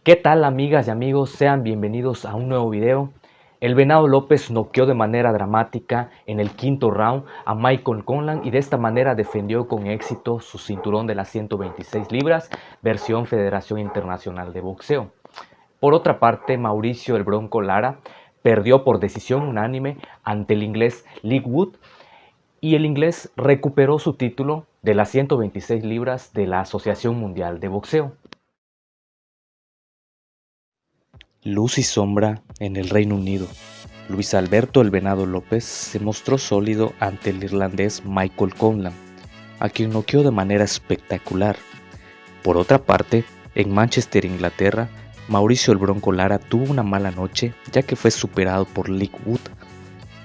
¿Qué tal, amigas y amigos? Sean bienvenidos a un nuevo video. El Venado López noqueó de manera dramática en el quinto round a Michael Conlan y de esta manera defendió con éxito su cinturón de las 126 libras, versión Federación Internacional de Boxeo. Por otra parte, Mauricio el Bronco Lara perdió por decisión unánime ante el inglés Leigh Wood y el inglés recuperó su título de las 126 libras de la Asociación Mundial de Boxeo. Luz y sombra en el Reino Unido. Luis Alberto el Venado López se mostró sólido ante el irlandés Michael Conlan, a quien noqueó de manera espectacular. Por otra parte, en Manchester, Inglaterra, Mauricio el Bronco Lara tuvo una mala noche ya que fue superado por Leigh Wood.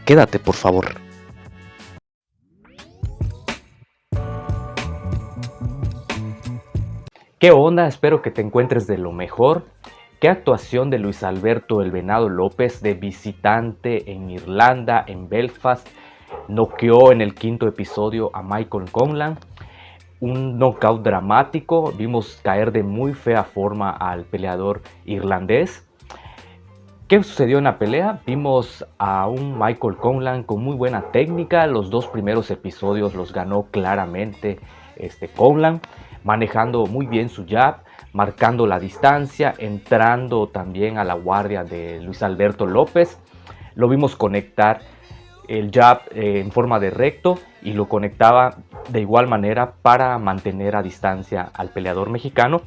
Quédate, por favor. ¿Qué onda? Espero que te encuentres de lo mejor. ¿Qué actuación de Luis Alberto el Venado López de visitante en Irlanda, en Belfast? Noqueó en el quinto episodio a Michael Conlan. Un knockout dramático. Vimos caer de muy fea forma al peleador irlandés. ¿Qué sucedió en la pelea? Vimos a un Michael Conlan con muy buena técnica. Los dos primeros episodios los ganó claramente Conlan, manejando muy bien su jab, marcando la distancia, entrando también a la guardia de Luis Alberto López. Lo vimos conectar el jab en forma de recto y lo conectaba de igual manera para mantener a distancia al peleador mexicano.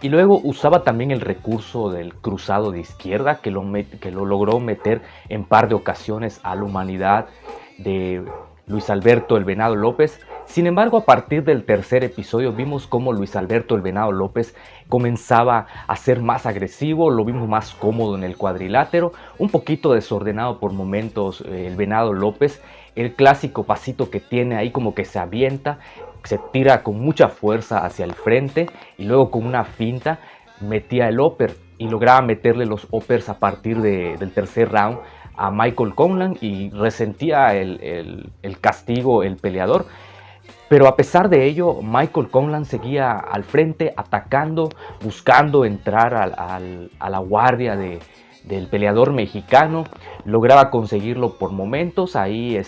Y luego usaba también el recurso del cruzado de izquierda que lo logró meter en par de ocasiones a la humanidad de Luis Alberto el Venado López. Sin embargo, a partir del tercer episodio vimos cómo Luis Alberto el Venado López comenzaba a ser más agresivo, lo vimos más cómodo en el cuadrilátero, un poquito desordenado por momentos el Venado López, el clásico pasito que tiene ahí como que se avienta, se tira con mucha fuerza hacia el frente y luego con una finta metía el upper y lograba meterle los uppers a partir del tercer round a Michael Conlan y resentía el castigo el peleador. Pero a pesar de ello, Michael Conlan seguía al frente, atacando, buscando entrar a la guardia del peleador mexicano. Lograba conseguirlo por momentos, ahí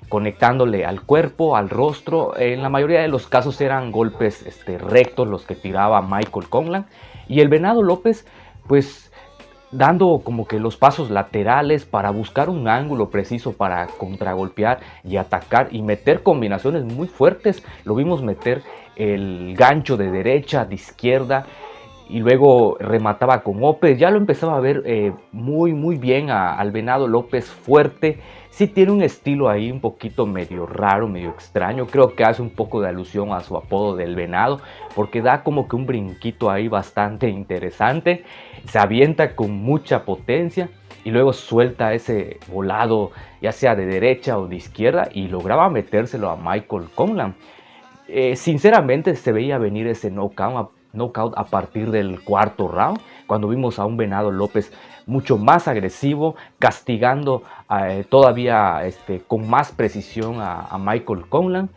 conectándole al cuerpo, al rostro. En la mayoría de los casos eran golpes rectos los que tiraba Michael Conlan. Y el Venado López, pues dando como que los pasos laterales para buscar un ángulo preciso para contragolpear y atacar y meter combinaciones muy fuertes. Lo vimos meter el gancho de derecha, de izquierda y luego remataba con upper. Ya lo empezaba a ver muy bien al Venado López, fuerte. Sí tiene un estilo ahí un poquito medio raro, medio extraño. Creo que hace un poco de alusión a su apodo del Venado, porque da como que un brinquito ahí bastante interesante. Se avienta con mucha potencia y luego suelta ese volado, ya sea de derecha o de izquierda, y lograba metérselo a Michael Conlan. Sinceramente se veía venir ese knockout a partir del cuarto round, cuando vimos a un Venado López mucho más agresivo, castigando todavía con más precisión a Michael Conlan.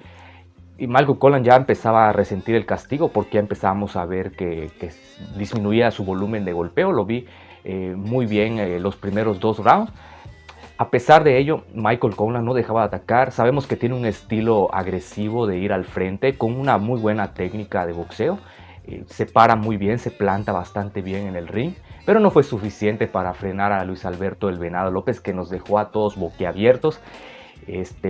Y Michael Conlan ya empezaba a resentir el castigo porque ya empezábamos a ver que disminuía su volumen de golpeo. Lo vi muy bien los primeros dos rounds. A pesar de ello, Michael Conlan no dejaba de atacar. Sabemos que tiene un estilo agresivo de ir al frente con una muy buena técnica de boxeo. Se para muy bien, se planta bastante bien en el ring, pero no fue suficiente para frenar a Luis Alberto el Venado López, que nos dejó a todos boquiabiertos.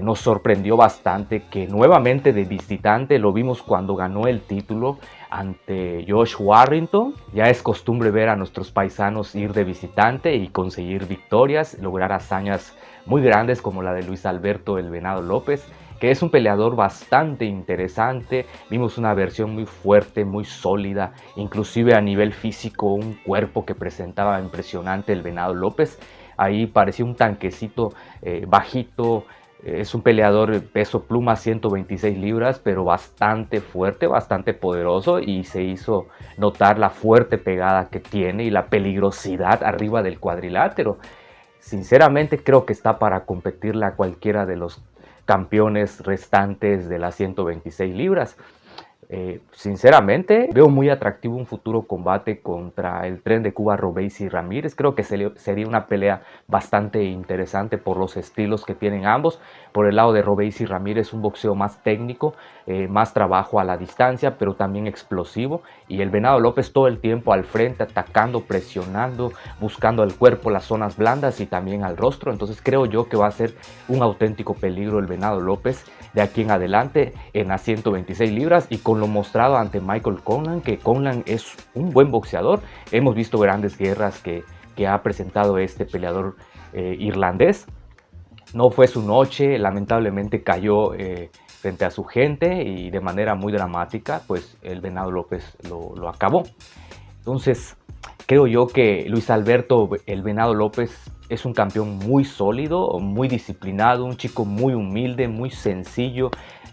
Nos sorprendió bastante que nuevamente de visitante, lo vimos cuando ganó el título ante Josh Warrington. Ya es costumbre ver a nuestros paisanos ir de visitante y conseguir victorias, lograr hazañas muy grandes como la de Luis Alberto el Venado López, que es un peleador bastante interesante. Vimos una versión muy fuerte, muy sólida, inclusive a nivel físico, un cuerpo que presentaba impresionante el Venado López. Ahí parecía un tanquecito bajito. Es un peleador peso pluma, 126 libras, pero bastante fuerte, bastante poderoso, y se hizo notar la fuerte pegada que tiene y la peligrosidad arriba del cuadrilátero. Sinceramente creo que está para competirle a cualquiera de los campeones restantes de las 126 libras. Sinceramente, veo muy atractivo un futuro combate contra el Tren de Cuba, Robeisy y Ramírez. Creo que sería una pelea bastante interesante por los estilos que tienen ambos. Por el lado de Robeisy y Ramírez, un boxeo más técnico, más trabajo a la distancia, pero también explosivo. Y el Venado López todo el tiempo al frente, atacando, presionando, buscando al cuerpo, las zonas blandas y también al rostro. Entonces creo yo que va a ser un auténtico peligro el Venado López de aquí en adelante en las 126 libras, y con lo mostrado ante Michael Conlan, que Conlan es un buen boxeador. Hemos visto grandes guerras que ha presentado este peleador irlandés. No fue su noche, lamentablemente cayó frente a su gente y de manera muy dramática, pues el Venado López lo acabó. Entonces, creo yo que Luis Alberto el Venado López es un campeón muy sólido, muy disciplinado, un chico muy humilde, muy sencillo.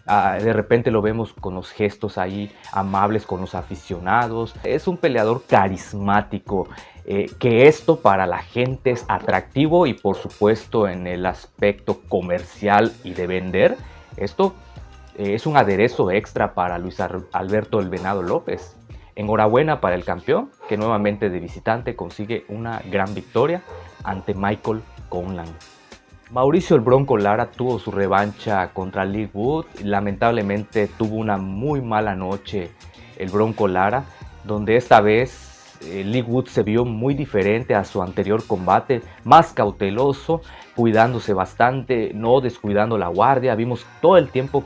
De repente lo vemos con los gestos ahí amables con los aficionados. Es un peleador carismático, que esto para la gente es atractivo, y por supuesto en el aspecto comercial y de vender, esto es un aderezo extra para Luis Alberto el Venado López. Enhorabuena para el campeón, que nuevamente de visitante consigue una gran victoria ante Michael Conlan. Mauricio el Bronco Lara tuvo su revancha contra Leigh Wood. Lamentablemente tuvo una muy mala noche el Bronco Lara, donde esta vez Leigh Wood se vio muy diferente a su anterior combate, más cauteloso, cuidándose bastante, no descuidando la guardia. Vimos todo el tiempo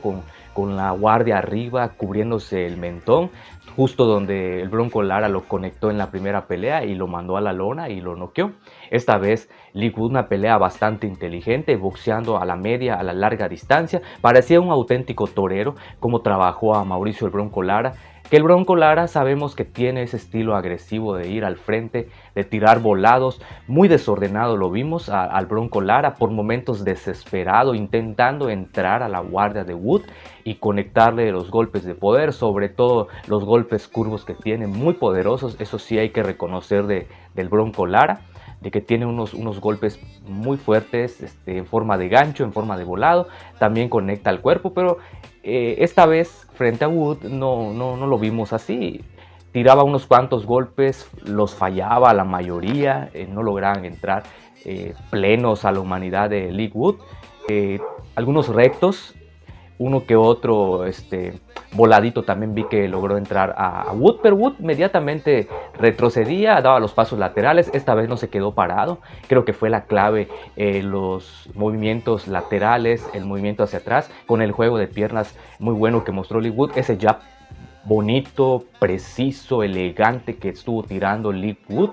con la guardia arriba, cubriéndose el mentón, justo donde el Bronco Lara lo conectó en la primera pelea y lo mandó a la lona y lo noqueó. Esta vez Leigh Wood, una pelea bastante inteligente, boxeando a la media, a la larga distancia. Parecía un auténtico torero como trabajó a Mauricio el Bronco Lara, que el Bronco Lara sabemos que tiene ese estilo agresivo de ir al frente, de tirar volados, muy desordenado. Lo vimos al Bronco Lara por momentos desesperado, intentando entrar a la guardia de Wood y conectarle los golpes de poder, sobre todo los golpes curvos que tiene, muy poderosos. Eso sí hay que reconocer del Bronco Lara, de que tiene unos golpes muy fuertes, en forma de gancho, en forma de volado, también conecta al cuerpo, pero esta vez frente a Wood no lo vimos así. Tiraba unos cuantos golpes, los fallaba la mayoría, no lograban entrar plenos a la humanidad de Leigh Wood. Algunos rectos, uno que otro voladito también vi que logró entrar a Wood, pero Wood inmediatamente retrocedía, daba los pasos laterales. Esta vez no se quedó parado. Creo que fue la clave los movimientos laterales, el movimiento hacia atrás, con el juego de piernas muy bueno que mostró Leigh Wood. Ese jab bonito, preciso, elegante que estuvo tirando Leigh Wood,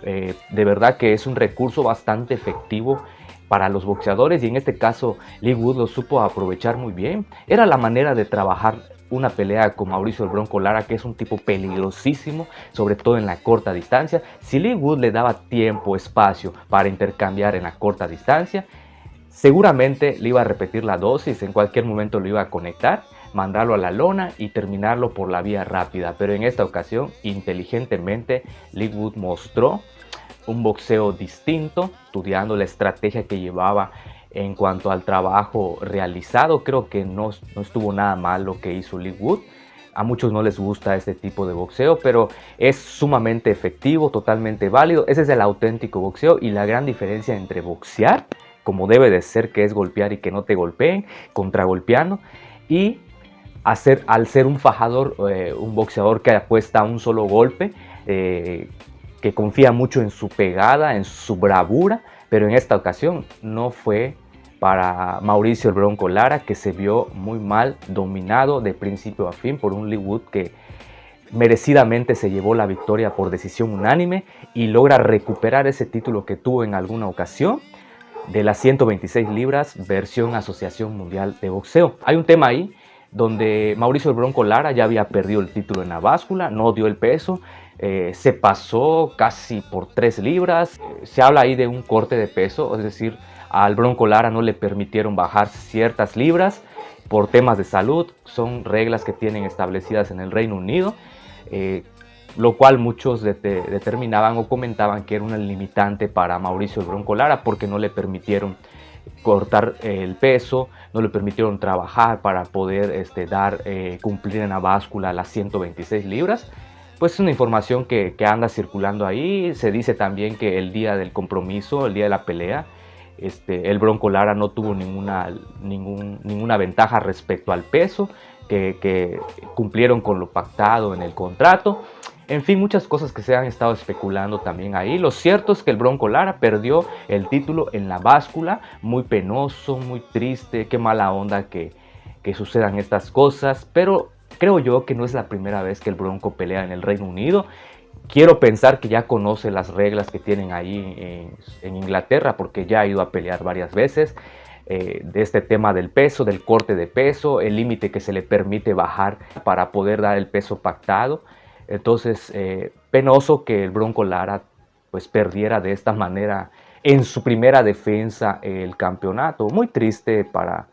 de verdad que es un recurso bastante efectivo para los boxeadores, y en este caso Leigh Wood lo supo aprovechar muy bien. Era la manera de trabajar una pelea con Mauricio el Bronco Lara, que es un tipo peligrosísimo, sobre todo en la corta distancia. Si Leigh Wood le daba tiempo, espacio para intercambiar en la corta distancia, seguramente le iba a repetir la dosis, en cualquier momento lo iba a conectar, mandarlo a la lona y terminarlo por la vía rápida. Pero en esta ocasión, inteligentemente, Leigh Wood mostró un boxeo distinto, estudiando la estrategia que llevaba en cuanto al trabajo realizado. Creo que no estuvo nada mal lo que hizo Leigh Wood. A muchos no les gusta este tipo de boxeo, pero es sumamente efectivo, totalmente válido. Ese es el auténtico boxeo, y la gran diferencia entre boxear, como debe de ser, que es golpear y que no te golpeen, contragolpeando, y al ser un fajador, un boxeador que apuesta a un solo golpe, que confía mucho en su pegada, en su bravura. Pero en esta ocasión no fue para Mauricio el Bronco Lara, que se vio muy mal, dominado de principio a fin por un Leigh Wood que merecidamente se llevó la victoria por decisión unánime y logra recuperar ese título que tuvo en alguna ocasión de las 126 libras versión Asociación Mundial de Boxeo. Hay un tema ahí donde Mauricio el Bronco Lara ya había perdido el título en la báscula, no dio el peso, se pasó casi por 3 libras. Se habla ahí de un corte de peso, es decir, al Bronco Lara no le permitieron bajar ciertas libras por temas de salud. Son reglas que tienen establecidas en el Reino Unido, lo cual muchos determinaban o comentaban que era una limitante para Mauricio el Bronco Lara, porque no le permitieron cortar el peso, no le permitieron trabajar para poder cumplir en la báscula las 126 libras. Pues es una información que anda circulando ahí. Se dice también que el día del compromiso, el día de la pelea, el Bronco Lara no tuvo ninguna ventaja respecto al peso, que cumplieron con lo pactado en el contrato. En fin, muchas cosas que se han estado especulando también ahí. Lo cierto es que el Bronco Lara perdió el título en la báscula. Muy penoso, muy triste, qué mala onda que sucedan estas cosas. Pero creo yo que no es la primera vez que el Bronco pelea en el Reino Unido. Quiero pensar que ya conoce las reglas que tienen ahí en Inglaterra, porque ya ha ido a pelear varias veces. De este tema del peso, del corte de peso, el límite que se le permite bajar para poder dar el peso pactado. Entonces, penoso que el Bronco Lara pues perdiera de esta manera en su primera defensa el campeonato. Muy triste para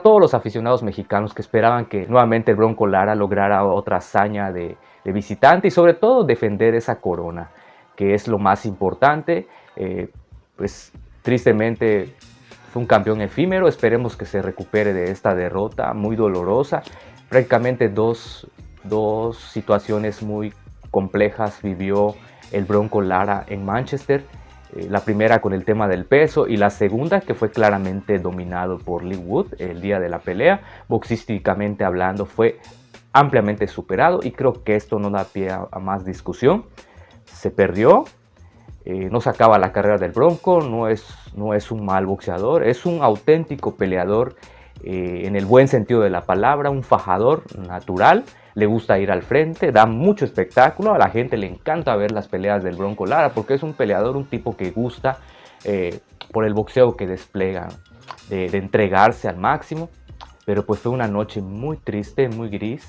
todos los aficionados mexicanos que esperaban que nuevamente el Bronco Lara lograra otra hazaña de visitante y sobre todo defender esa corona, que es lo más importante. Pues tristemente fue un campeón efímero. Esperemos que se recupere de esta derrota muy dolorosa. Prácticamente dos situaciones muy complejas vivió el Bronco Lara en Manchester. La primera con el tema del peso y la segunda que fue claramente dominado por Leigh Wood el día de la pelea. Boxísticamente hablando fue ampliamente superado y creo que esto no da pie a más discusión. Se perdió, no se acaba la carrera del Bronco, no es un mal boxeador, es un auténtico peleador en el buen sentido de la palabra, un fajador natural. Le gusta ir al frente, da mucho espectáculo, a la gente le encanta ver las peleas del Bronco Lara porque es un peleador, un tipo que gusta por el boxeo que despliega, de entregarse al máximo. Pero pues fue una noche muy triste, muy gris,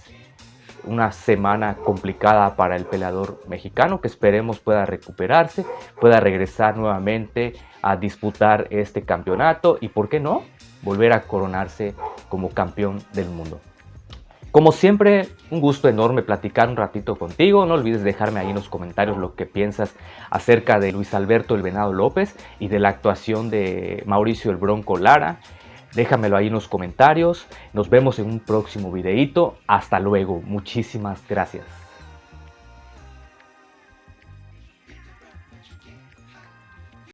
una semana complicada para el peleador mexicano que esperemos pueda recuperarse, pueda regresar nuevamente a disputar este campeonato y, ¿por qué no?, volver a coronarse como campeón del mundo. Como siempre, un gusto enorme platicar un ratito contigo. No olvides dejarme ahí en los comentarios lo que piensas acerca de Luis Alberto el Venado López y de la actuación de Mauricio el Bronco Lara. Déjamelo ahí en los comentarios. Nos vemos en un próximo videito. Hasta luego. Muchísimas gracias.